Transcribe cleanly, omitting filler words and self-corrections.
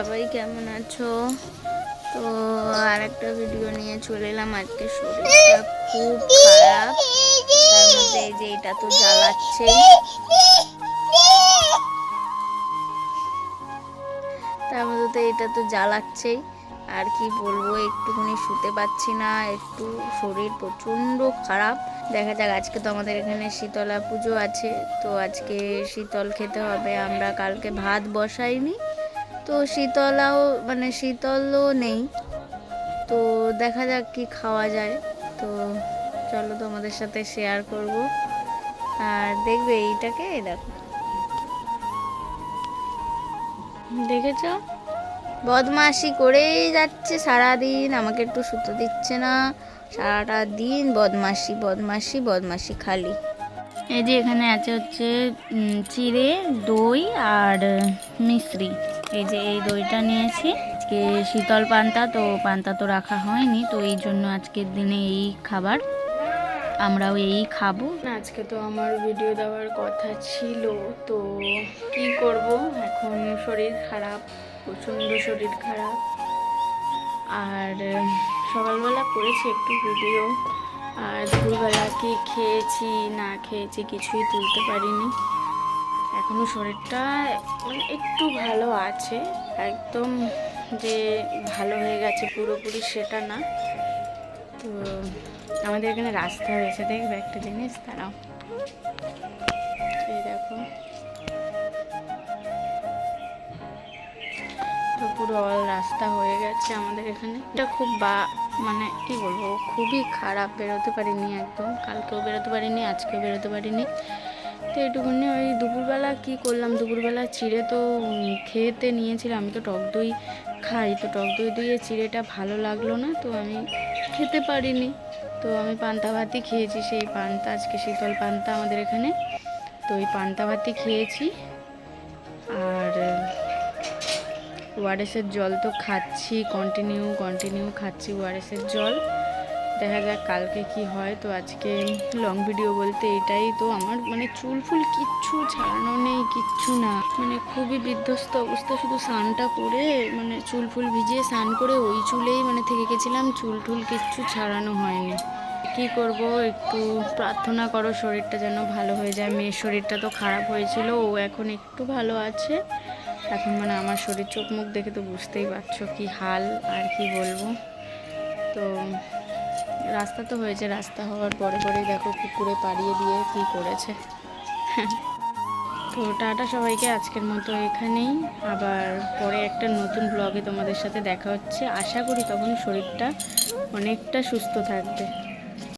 সবাই কেমন আছো? তো আর একটা ভিডিও নিয়ে চলে এলাম। আজকে শরীরটা খুব খারাপ, তার মধ্যে এই যে এটা তো জ্বালাচ্ছেই, তার মধ্যে তো এটা তো জ্বালাচ্ছেই। আর কি বলবো, একটুখানি শুতে পাচ্ছি না, একটু শরীর প্রচণ্ড খারাপ। দেখা যাক, আজকে তো আমাদের এখানে শীতলা পুজো আছে, তো আজকে শীতল খেতে হবে। আমরা কালকে ভাত বসাইনি, তো শীতলাও মানে শীতলও নেই, তো দেখা যাক কি খাওয়া যায়। তো চলো তোমাদের সাথে শেয়ার করব। আর দেখবে এইটাকে, দেখো, দেখেছ, বদমাশি করেই যাচ্ছে সারাদিন, আমাকে একটু শুতে দিচ্ছে না, সারাটা দিন বদমাশি বদমাশি বদমাশি খালি। এই যে এখানে আছে হচ্ছে চিড়ে, দই আর মিশ্রি। এই যে এই দইটা নিয়েছি, আজকে শীতল পান্তা, তো পান্তা তো রাখা হয়নি, তো এই জন্য আজকের দিনে এই খাবার, আমরাও এই খাবো। আজকে তো আমার ভিডিও দেওয়ার কথা ছিল, তো কি করব, এখন শরীর খারাপ, প্রচণ্ড শরীর খারাপ। আর সকালবেলা করেছি একটু ভিডিও, আর দুপুরবেলা কি খেয়েছি না খেয়েছি কিছুই তুলতে পারিনি। এখনও শরীরটা মানে একটু ভালো আছে, একদম যে ভালো হয়ে গেছে পুরোপুরি সেটা না। তো আমাদের এখানে রাস্তা হয়েছে, দেখবে একটা জিনিস, দাঁড়াও, এই দেখো, তো পুরো অল রাস্তা হয়ে গেছে আমাদের এখানে। এটা খুব মানে কি বলবো, খুবই খারাপ, বেরোতে পারিনি একদম, কালকেও বেরোতে পারিনি, আজকেও বেরোতে পারিনি। তো এটুকুনি ওই দুপুরবেলা কি করলাম, দুপুরবেলা চিড়ে তো খেতে নিয়েছিলাম, আমি তো টক দই খাই, তো টক দই দিয়ে চিড়েটা ভালো লাগলো না, তো আমি খেতে পারিনি। তো আমি পান্তা ভাতই খেয়েছি, সেই পান্তা, আজকে শীতল পান্তা আমাদের এখানে, তো ওই পান্তা ভাতই খেয়েছি। আর ওআরএসের জল তো খাচ্ছি, কন্টিনিউ খাচ্ছি ওআরএসের জল। দেখা যাক কালকে কি হয়। তো আজকে লং ভিডিও বলতে এটাই, তো আমার মানে চুল ফুল কিচ্ছু ছাড়ানো নেই, কিচ্ছু না, মানে খুবই বিধ্বস্ত অবস্থা। শুধু স্নানটা করে মানে চুল ফুল ভিজিয়ে স্নান করে ওই চুলেই মানে থেকে গেছিলাম, চুল টুল কিচ্ছু ছাড়ানো হয়নি। কি করব, একটু প্রার্থনা করো শরীরটা যেন ভালো হয়ে যায়। মেয়ের শরীরটা তো খারাপ হয়েছিল, ও এখন একটু ভালো আছে। এখন মানে আমার শরীর চোখ মুখ দেখে তো বুঝতেই পারছো কি হাল, আর কি বলবো। তো রাস্তা তো হয়েছে, রাস্তা হওয়ার পরে পরেই দেখো কুকুরে পাড়িয়ে দিয়ে কি করেছে। তো টাটা সবাইকে, আজকের মতো এখানেই, আবার পরে একটা নতুন ব্লগে তোমাদের সাথে দেখা হচ্ছে। আশা করি তখন শরীরটা অনেকটা সুস্থ থাকবে।